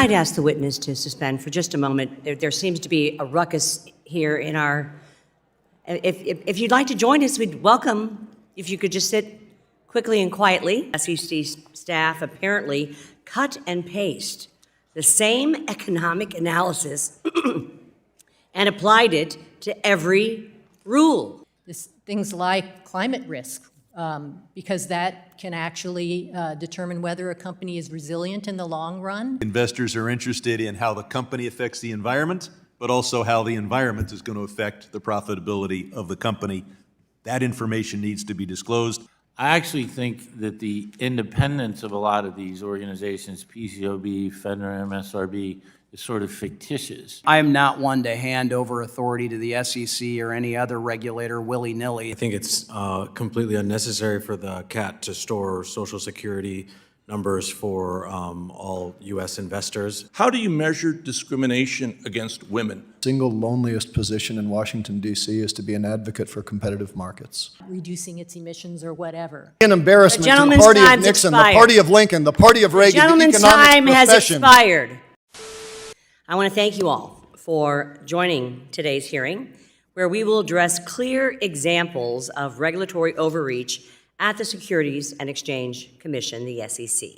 I'd ask the witness to suspend for just a moment. There seems to be a ruckus here in our... If you'd like to join us, we'd welcome if you could just sit quickly and quietly. SEC staff apparently cut and paste the same economic analysis and applied it to every rule. Things like climate risk, because that can actually determine whether a company is resilient in the long run. Investors are interested in how the company affects the environment, but also how the environment is going to affect the profitability of the company. That information needs to be disclosed. I actually think that the independence of a lot of these organizations, PCOB, FEDRA, MSRB, is sort of fictitious. I am not one to hand over authority to the SEC or any other regulator willy-nilly. I think it's completely unnecessary for the CAT to store Social Security numbers for all U.S. investors. How do you measure discrimination against women? Single loneliest position in Washington, D.C. is to be an advocate for competitive markets. Reducing its emissions or whatever. An embarrassment to the gentleman's party of time's Nixon, expired. the party of Lincoln, the party of Reagan, the Gentleman's economic time has profession. expired. I want to thank you all for joining today's hearing, where we will address clear examples of regulatory overreach at the Securities and Exchange Commission, the SEC.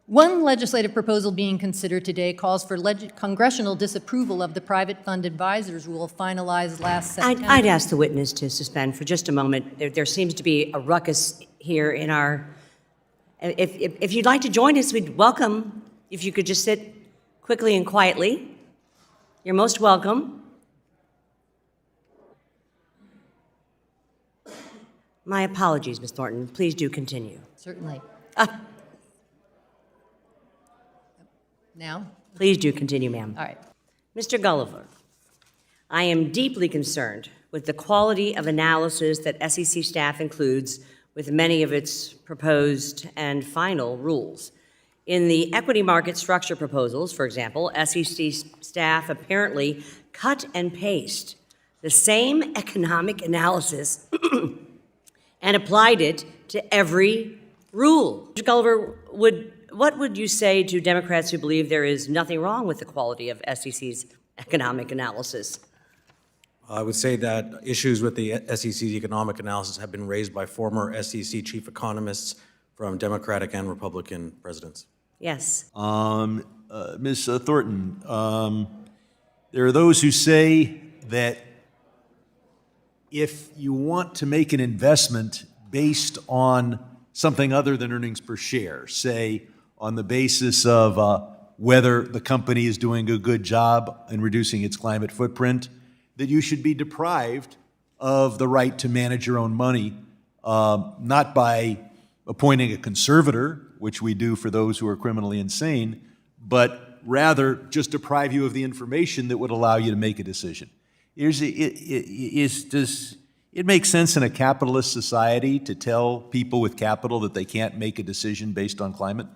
One legislative proposal being considered today calls for congressional disapproval of the private fund advisors rule finalized last September. I'd ask the witness to suspend for just a moment. There seems to be a ruckus here in our... If you'd like to join us, we'd welcome if you could just sit quickly and quietly. You're most welcome. My apologies, Ms. Thornton. Please do continue. Certainly. Now? Please do continue, ma'am. All right. Mr. Gulliver, I am deeply concerned with the quality of analysis that SEC staff includes with many of its proposed and final rules. In the equity market structure proposals, for example, SEC staff apparently cut and paste the same economic analysis and applied it to every rule. Mr. Gulliver, what would you say to Democrats who believe there is nothing wrong with the quality of SEC's economic analysis? I would say that issues with the SEC's economic analysis have been raised by former SEC chief economists from Democratic and Republican presidents. Yes. Ms. Thornton, there are those who say that if you want to make an investment based on something other than earnings per share, say on the basis of whether the company is doing a good job in reducing its climate footprint, that you should be deprived of the right to manage your own money, not by appointing a conservator, which we do for those who are criminally insane, but rather just deprive you of the information that would allow you to make a decision. Does it make sense in a capitalist society to tell people with capital that they can't make a decision based on climate?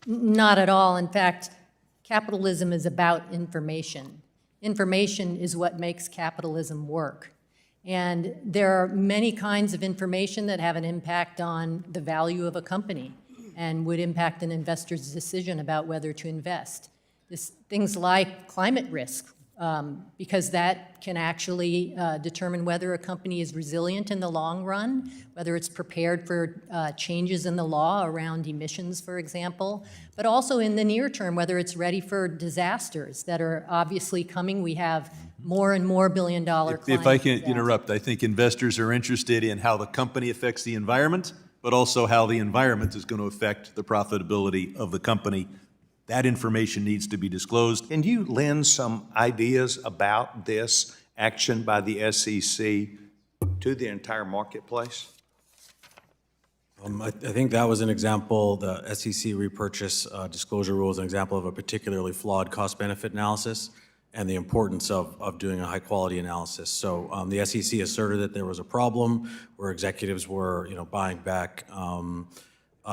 Not at all. In fact, capitalism is about information. Information is what makes capitalism work. And there are many kinds of information that have an impact on the value of a company and would impact an investor's decision about whether to invest. Things like climate risk, because that can actually determine whether a company is resilient in the long run, whether it's prepared for changes in the law around emissions, for example, but also in the near term, whether it's ready for disasters that are obviously coming. We have more and more billion-dollar climate If I can disasters. interrupt, I think investors are interested in how the company affects the environment, but also how the environment is going to affect the profitability of the company. That information needs to be disclosed. Can you lend some ideas about this action by the SEC to the entire marketplace? I think that was an example, the SEC repurchase disclosure rule is an example of a particularly flawed cost-benefit analysis and the importance of doing a high-quality analysis. So the SEC asserted that there was a problem where executives were, buying back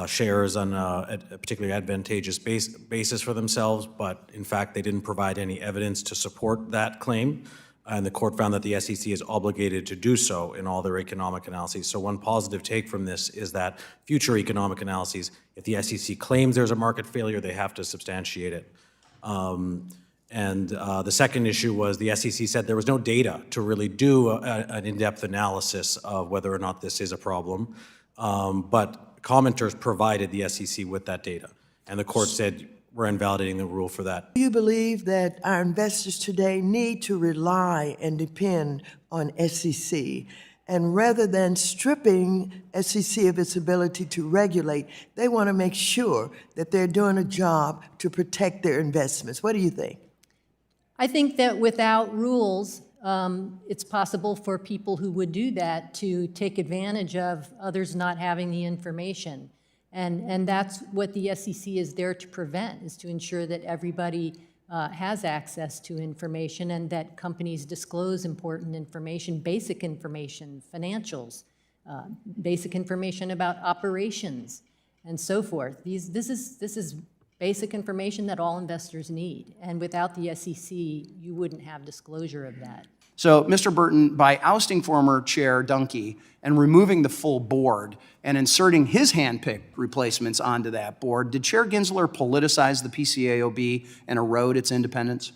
shares on a particularly advantageous basis for themselves, but in fact they didn't provide any evidence to support that claim. and the court found that the SEC is obligated to do so in all their economic analyses. So one positive take from this is that future economic analyses, if the SEC claims there's a market failure, they have to substantiate it. The second issue was the SEC said there was no data to really do an in-depth analysis of whether or not this is a problem, but commenters provided the SEC with that data. And the court said, we're invalidating the rule for that. Do you believe that our investors today need to rely and depend on SEC? And rather than stripping SEC of its ability to regulate, they want to make sure that they're doing a job to protect their investments. What do you think? I think that without rules, it's possible for people who would do that to take advantage of others not having the information. And that's what the SEC is there to prevent, is to ensure that everybody has access to information and that companies disclose important information, basic information, financials, basic information about operations, and so forth. This is basic information that all investors need. And without the SEC, you wouldn't have disclosure of that. So, Mr. Burton, by ousting former Chair Dunkey and removing the full board and inserting his hand-picked replacements onto that board, did Chair Gensler politicize the PCAOB and erode its independence?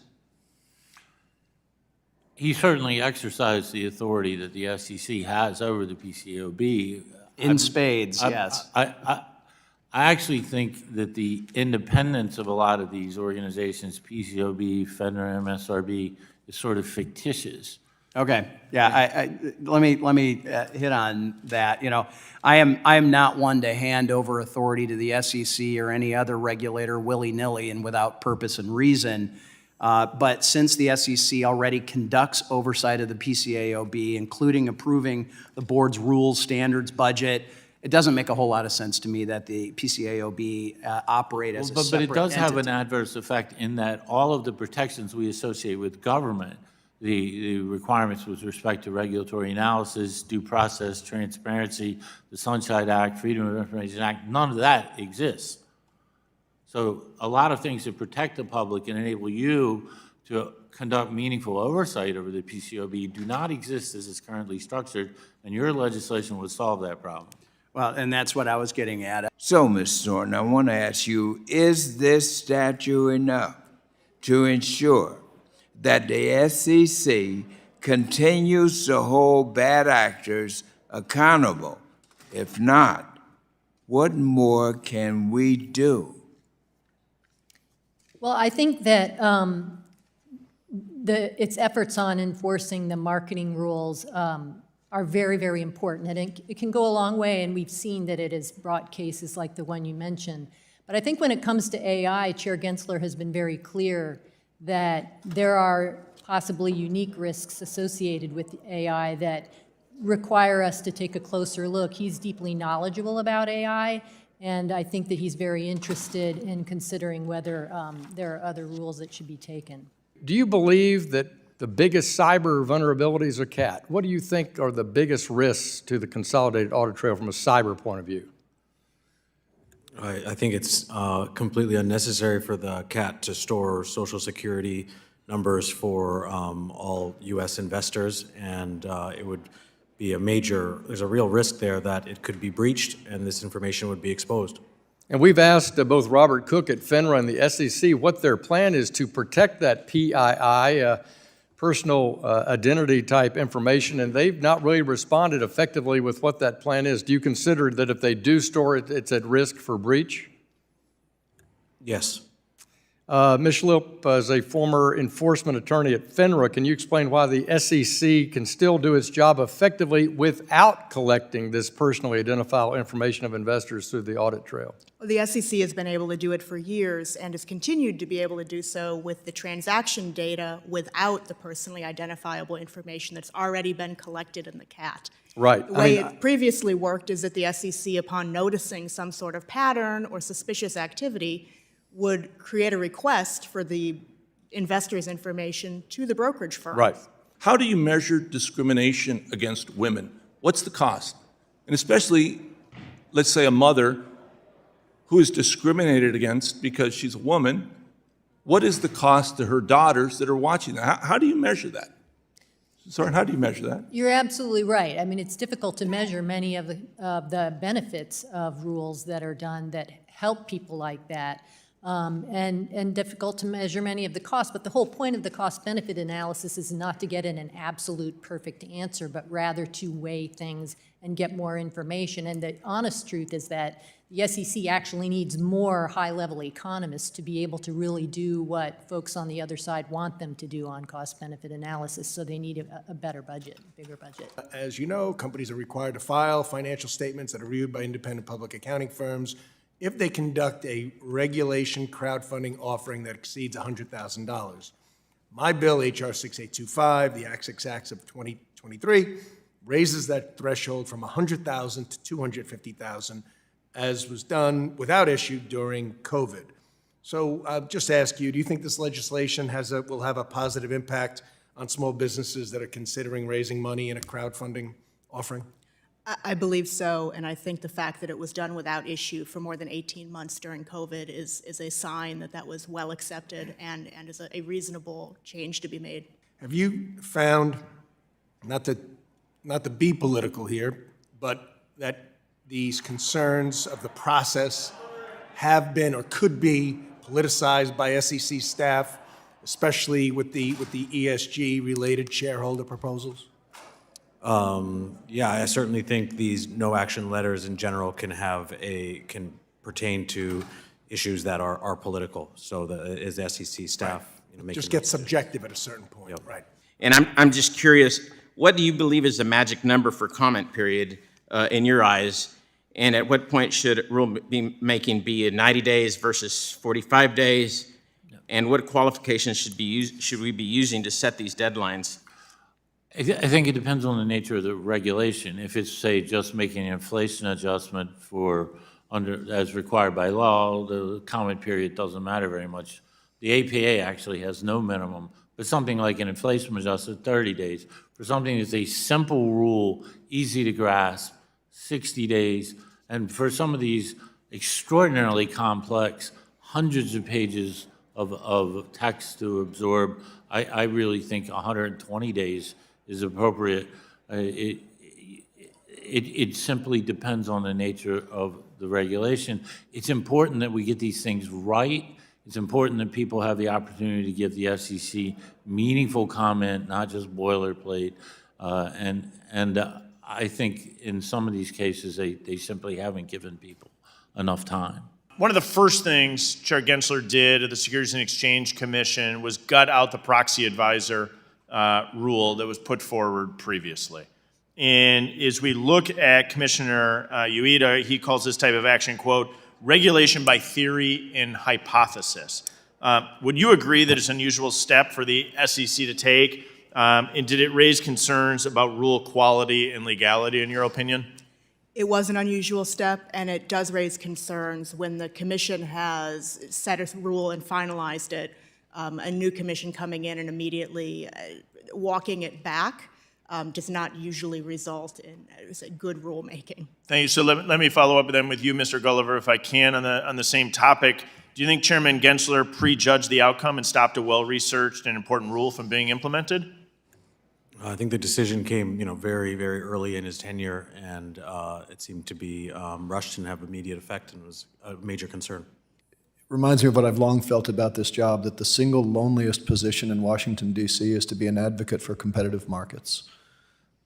He certainly exercised the authority that the SEC has over the PCAOB. In spades, yes. I actually think that the independence of a lot of these organizations, PCAOB, FINRA, MSRB, is sort of fictitious. Okay, yeah, let me hit on that. You know, I am not one to hand over authority to the SEC or any other regulator willy-nilly and without purpose and reason. But since the SEC already conducts oversight of the PCAOB, including approving the board's rules, standards, budget, it doesn't make a whole lot of sense to me that the PCAOB operate as a separate entity. But it does have an adverse effect in that all of the protections we associate with government, the requirements with respect to regulatory analysis, due process, transparency, the Sunshine Act, Freedom of Information Act, none of that exists. So a lot of things that protect the public and enable you to conduct meaningful oversight over the PCAOB do not exist as it's currently structured, and your legislation would solve that problem. Well, and that's what I was getting at. So, Ms. Thornton, I want to ask you, is this statute enough to ensure that the SEC continues to hold bad actors accountable? If not, what more can we do? Well, I think that its efforts on enforcing the marketing rules are very, very important. And it can go a long way, and we've seen that it has brought cases like the one you mentioned. But I think when it comes to AI, Chair Gensler has been very clear that there are possibly unique risks associated with AI that require us to take a closer look. He's deeply knowledgeable about AI, and I think that he's very interested in considering whether there are other rules that should be taken. Do you believe that the biggest cyber vulnerabilities are CAT? What do you think are the biggest risks to the consolidated audit trail from a cyber point of view? I think it's completely unnecessary for the CAT to store Social Security numbers for all U.S. investors, and it would be there's a real risk there that it could be breached and this information would be exposed. And we've asked both Robert Cook at FINRA and the SEC what their plan is to protect that PII, personal identity type information, and they've not really responded effectively with what that plan is. Do you consider that if they do store it, it's at risk for breach? Yes. Ms. Schulp, as a former enforcement attorney at FINRA, can you explain why the SEC can still do its job effectively without collecting this personally identifiable information of investors through the audit trail? Well, the SEC has been able to do it for years and has continued to be able to do so with the transaction data without the personally identifiable information that's already been collected in the CAT. Right. The way it previously worked is that the SEC, upon noticing some sort of pattern or suspicious activity, would create a request for the investor's information to the brokerage firm. Right. How do you measure discrimination against women? What's the cost? And especially, let's say a mother who is discriminated against because she's a woman, what is the cost to her daughters that are watching that? How do you measure that? Thornton, how do you measure that? You're absolutely right. I mean, it's difficult to measure many of the benefits of rules that are done that help people like that, and difficult to measure many of the costs. But the whole point of the cost-benefit analysis is not to get in an absolute perfect answer, but rather to weigh things and get more information. And the honest truth is that the SEC actually needs more high-level economists to be able to really do what folks on the other side want them to do on cost-benefit analysis, so they need a better budget, bigger budget. As you know, companies are required to file financial statements that are reviewed by independent public accounting firms if they conduct a regulation crowdfunding offering that exceeds $100,000. My bill, H.R. 6825, the Access Act of 2023, raises that threshold from $100,000 to $250,000, as was done without issue during COVID. So I'll just ask you, do you think this legislation will have a positive impact on small businesses that are considering raising money in a crowdfunding offering? I believe so, and I think the fact that it was done without issue for more than 18 months during COVID is a sign that that was well accepted and is a reasonable change to be made. Have you found, not to be political here, but that these concerns of the process have been or could be politicized by SEC staff, especially with the ESG-related shareholder proposals? Yeah, I certainly think these no-action letters in general can pertain to issues that are political. So as SEC staff, making Just get subjective at a certain point, Yep. right? And I'm just curious, what do you believe is the magic number for comment period in your eyes? And at what point should rule-making be 90 days versus 45 days? And what qualifications should we be using to set these deadlines? I think it depends on the nature of the regulation. If it's, say, just making an inflation adjustment as required by law, the comment period doesn't matter very much. The APA actually has no minimum, but something like an inflation adjustment, 30 days. For something that's a simple rule, easy to grasp, 60 days. And for some of these extraordinarily complex, hundreds of pages of text to absorb, I really think 120 days is appropriate. It simply depends on the nature of the regulation. It's important that we get these things right. It's important that people have the opportunity to give the SEC meaningful comment, not just boilerplate. I think in some of these cases, they simply haven't given people enough time. One of the first things Chair Gensler did at the Securities and Exchange Commission was gut out the proxy advisor rule that was put forward previously. And as we look at Commissioner Ueda, he calls this type of action, quote, regulation by theory and hypothesis. Would you agree that it's an unusual step for the SEC to take? And did it raise concerns about rule quality and legality, in your opinion? It was an unusual step, and it does raise concerns when the commission has set a rule and finalized it. A new commission coming in and immediately walking it back does not usually result in good rulemaking. Thank you. So let me follow up then with you, Mr. Gulliver, if I can, on the same topic. Do you think Chairman Gensler prejudged the outcome and stopped a well-researched and important rule from being implemented? I think the decision came, very, very early in his tenure, and it seemed to be rushed and have immediate effect, and was a major concern. Reminds me of what I've long felt about this job, that the single loneliest position in Washington, D.C. is to be an advocate for competitive markets.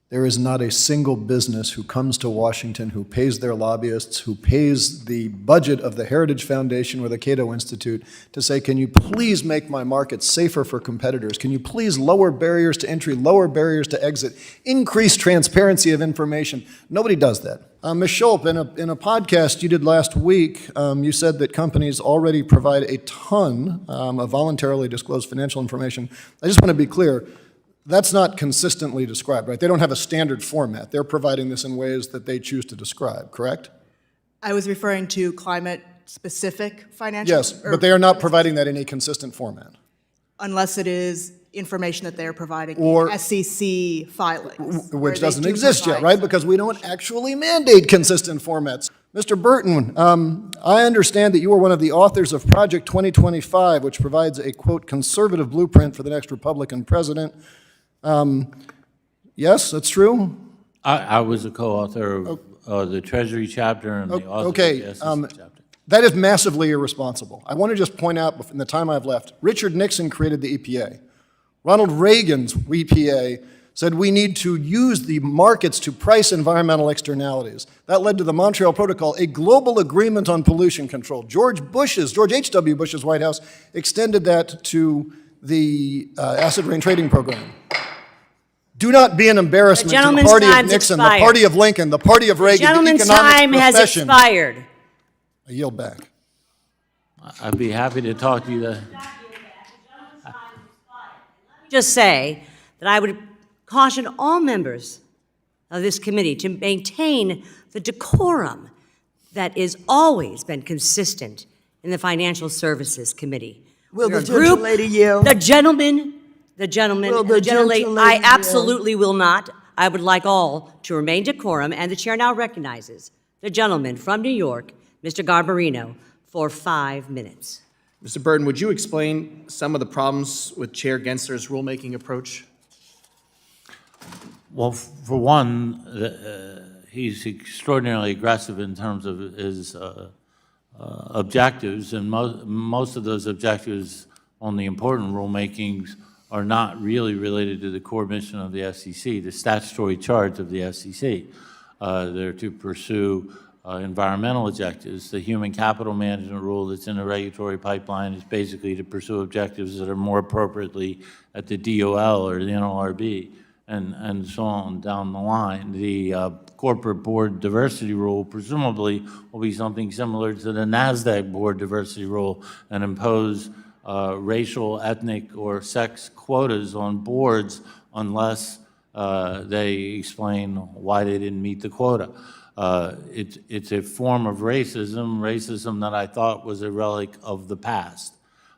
There is not a single business who comes to Washington, who pays their lobbyists, who pays the budget of the Heritage Foundation or the Cato Institute to say, can you please make my market safer for competitors? Can you please lower barriers to entry, lower barriers to exit, increase transparency of information? Nobody does that. Ms. Schulp, in a podcast you did last week, you said that companies already provide a ton of voluntarily disclosed financial information. I just want to be clear. That's not consistently described, right? They don't have a standard format. They're providing this in ways that they choose to describe, correct? I was referring to climate-specific financial... Yes, but they are not providing that in a consistent format. Unless it is information that they're providing Or- in SEC filings. Which doesn't exist yet, right? Because we don't actually mandate consistent formats. Mr. Burton, I understand that you are one of the authors of Project 2025, which provides a, quote, conservative blueprint for the next Republican president. Yes, that's true? I was a co-author of the Treasury chapter and the author Okay, of the SEC chapter. that is massively irresponsible. I want to just point out, in the time I've left, Richard Nixon created the EPA. Ronald Reagan's EPA said we need to use the markets to price environmental externalities. That led to the Montreal Protocol, a global agreement on pollution control. George H.W. Bush's White House extended that to the acid rain trading program. Do not be an embarrassment to the gentleman's party of time's Nixon, the expired. party of Lincoln, the party of Reagan, the Gentleman's economic time has profession. expired. I yield back. I'd be happy to talk to you. Just say that I would caution all members of this committee to maintain the decorum that has always been consistent in the Financial Services Committee. Will We're the a group- gentlelady yield? The gentleman, Will and the the gentlelady, gentlelady I yield? absolutely will not. I would like all to remain decorum, and the chair now recognizes the gentleman from New York, Mr. Garbarino, for 5 minutes. Mr. Burton, would you explain some of the problems with Chair Gensler's rulemaking approach? Well, for one, he's extraordinarily aggressive in terms of his objectives, and most of those objectives on the important rulemakings are not really related to the core mission of the SEC, the statutory charge of the SEC. They're to pursue environmental objectives. The human capital management rule that's in the regulatory pipeline is basically to pursue objectives that are more appropriately at the DOL or the NLRB, and so on down the line. The corporate board diversity rule presumably will be something similar to the NASDAQ board diversity rule and impose racial, ethnic, or sex quotas on boards unless they explain why they didn't meet the quota. It's a form of racism that I thought was a relic of the past.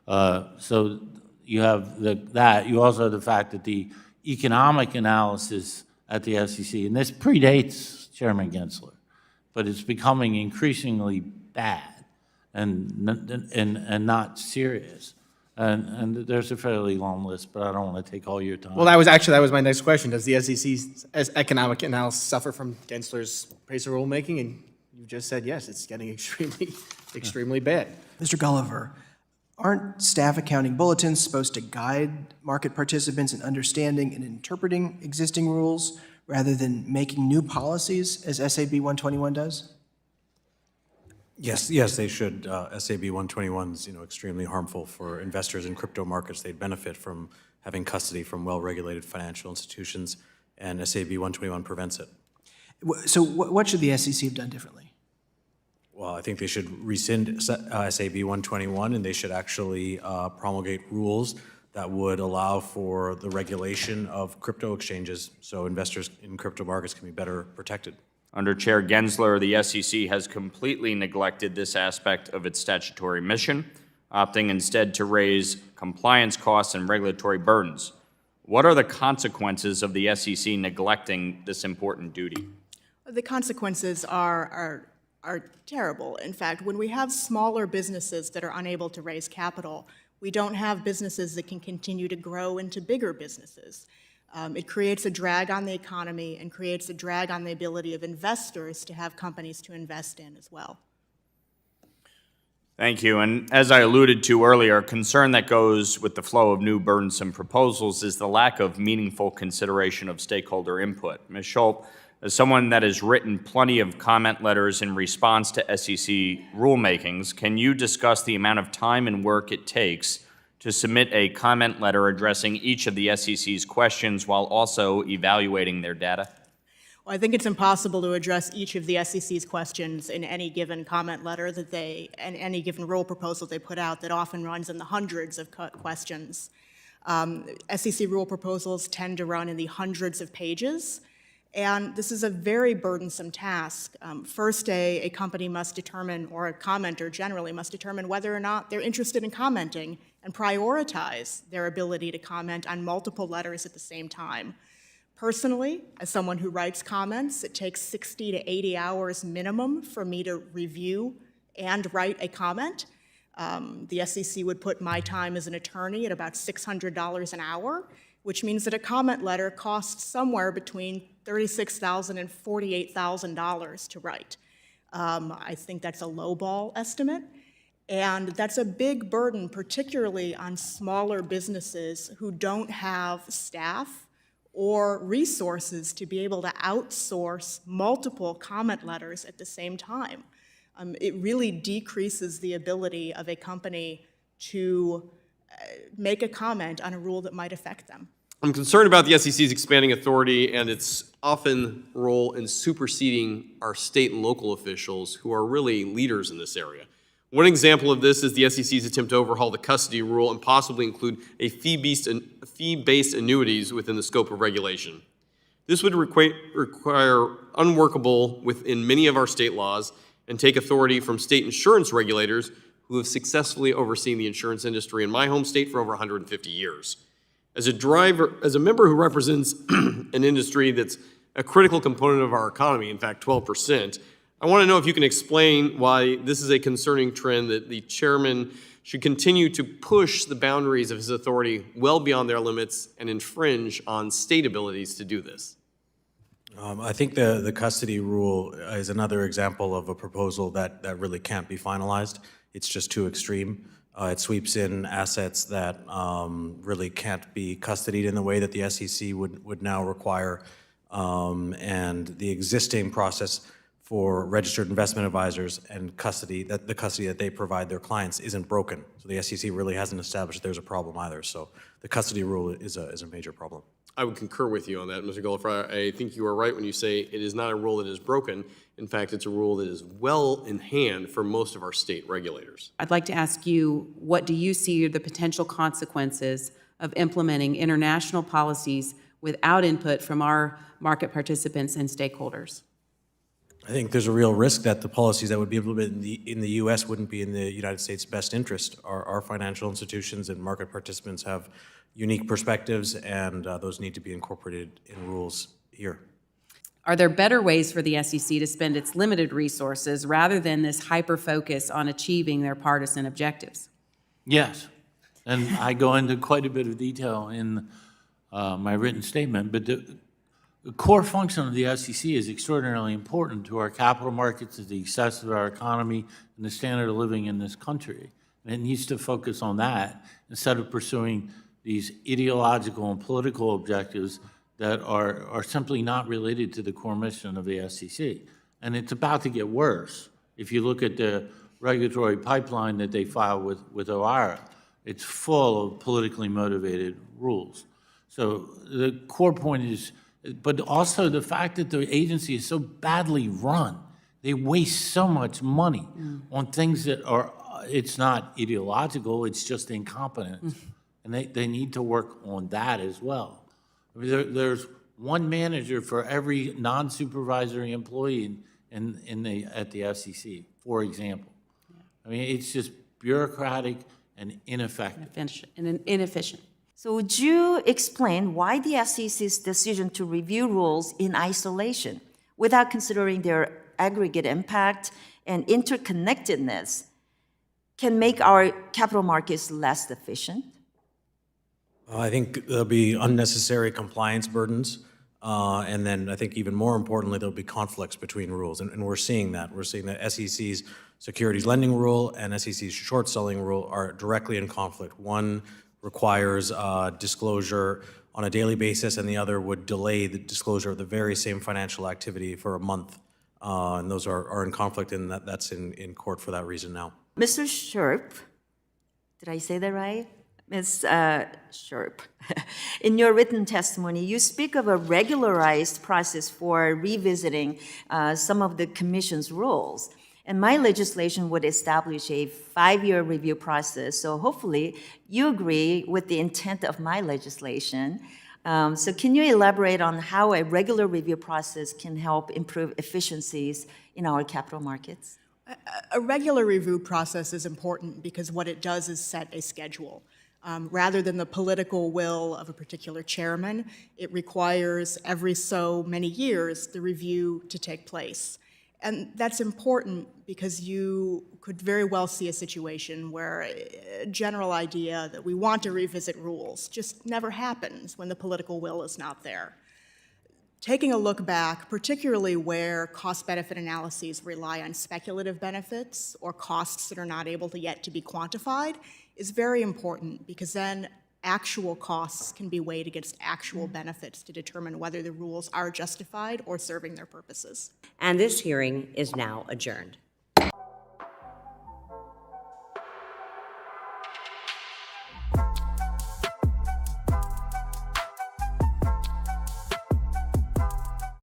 So you have that. You also have the fact that the economic analysis at the SEC, and this predates Chairman Gensler, but it's becoming increasingly bad and not serious. And there's a fairly long list, but I don't want to take all your time. Well, that was my next question. Does the SEC's economic analysis suffer from Gensler's pace of rulemaking? And you just said yes, it's getting extremely bad. Mr. Gulliver, aren't staff accounting bulletins supposed to guide market participants in understanding and interpreting existing rules rather than making new policies, as SAB 121 does? Yes, they should. SAB 121 is, extremely harmful for investors in crypto markets. They'd benefit from having custody from well-regulated financial institutions, and SAB 121 prevents it. So what should the SEC have done differently? Well, I think they should rescind SAB 121, and they should actually promulgate rules that would allow for the regulation of crypto exchanges so investors in crypto markets can be better protected. Under Chair Gensler, the SEC has completely neglected this aspect of its statutory mission, opting instead to raise compliance costs and regulatory burdens. What are the consequences of the SEC neglecting this important duty? The consequences are terrible. In fact, when we have smaller businesses that are unable to raise capital, we don't have businesses that can continue to grow into bigger businesses. It creates a drag on the economy and creates a drag on the ability of investors to have companies to invest in as well. Thank you. And as I alluded to earlier, a concern that goes with the flow of new burdensome proposals is the lack of meaningful consideration of stakeholder input. Ms. Schulp, as someone that has written plenty of comment letters in response to SEC rulemakings, can you discuss the amount of time and work it takes to submit a comment letter addressing each of the SEC's questions while also evaluating their data? Well, I think it's impossible to address each of the SEC's questions in any given comment letter and any given rule proposal they put out that often runs in the hundreds of questions. SEC rule proposals tend to run in the hundreds of pages, and this is a very burdensome task. First, a company must determine, or a commenter generally must determine whether or not they're interested in commenting and prioritize their ability to comment on multiple letters at the same time. Personally, as someone who writes comments, it takes 60 to 80 hours minimum for me to review and write a comment. The SEC would put my time as an attorney at about $600 an hour. which means that a comment letter costs somewhere between $36,000 and $48,000 to write. I think that's a lowball estimate, and that's a big burden, particularly on smaller businesses who don't have staff or resources to be able to outsource multiple comment letters at the same time. It really decreases the ability of a company to make a comment on a rule that might affect them. I'm concerned about the SEC's expanding authority and its often role in superseding our state and local officials who are really leaders in this area. One example of this is the SEC's attempt to overhaul the custody rule and possibly include a fee-based annuities within the scope of regulation. This would require unworkable within many of our state laws and take authority from state insurance regulators who have successfully overseen the insurance industry in my home state for over 150 years. As a member who represents an industry that's a critical component of our economy, in fact, 12%, I want to know if you can explain why this is a concerning trend that the chairman should continue to push the boundaries of his authority well beyond their limits and infringe on state abilities to do this. I think the custody rule is another example of a proposal that really can't be finalized. It's just too extreme. It sweeps in assets that really can't be custodied in the way that the SEC would now require. And the existing process for registered investment advisors and the custody that they provide their clients isn't broken. So the SEC really hasn't established there's a problem either. So the custody rule is a major problem. I would concur with you on that, Mr. Gulliver. I think you are right when you say it is not a rule that is broken. In fact, it's a rule that is well in hand for most of our state regulators. I'd like to ask you, what do you see are the potential consequences of implementing international policies without input from our market participants and stakeholders? I think there's a real risk that the policies that would be implemented in the U.S. wouldn't be in the United States' best interest. Our financial institutions and market participants have unique perspectives, and those need to be incorporated in rules here. Are there better ways for the SEC to spend its limited resources rather than this hyper-focus on achieving their partisan objectives? Yes, and I go into quite a bit of detail in my written statement, but the core function of the SEC is extraordinarily important to our capital markets, to the success of our economy, and the standard of living in this country. And it needs to focus on that instead of pursuing these ideological and political objectives that are simply not related to the core mission of the SEC. And it's about to get worse. If you look at the regulatory pipeline that they filed with OIRA, it's full of politically motivated rules. So the core point is, but also the fact that the agency is so badly run, they waste so much money on things that are, it's not ideological, it's just incompetence. And they need to work on that as well. I mean, there's one manager for every non-supervisory employee at the SEC, for example. I mean, it's just bureaucratic and ineffective. Inefficient. So would you explain why the SEC's decision to review rules in isolation, without considering their aggregate impact and interconnectedness, can make our capital markets less efficient? I think there'll be unnecessary compliance burdens, and then I think even more importantly, there'll be conflicts between rules, and we're seeing that. We're seeing that SEC's securities lending rule and SEC's short selling rule are directly in conflict. One requires disclosure on a daily basis, and the other would delay the disclosure of the very same financial activity for a month, and those are in conflict, and that's in court for that reason now. Mr. Schulp, did I say that right? Ms. Schulp, in your written testimony, you speak of a regularized process for revisiting some of the Commission's rules. And my legislation would establish a 5-year review process. So hopefully you agree with the intent of my legislation. So can you elaborate on how a regular review process can help improve efficiencies in our capital markets? A regular review process is important because what it does is set a schedule. Rather than the political will of a particular chairman, it requires every so many years the review to take place. And that's important because you could very well see a situation where a general idea that we want to revisit rules just never happens when the political will is not there. Taking a look back, particularly where cost-benefit analyses rely on speculative benefits or costs that are not able to yet to be quantified, is very important because then actual costs can be weighed against actual benefits to determine whether the rules are justified or serving their purposes. And this hearing is now adjourned.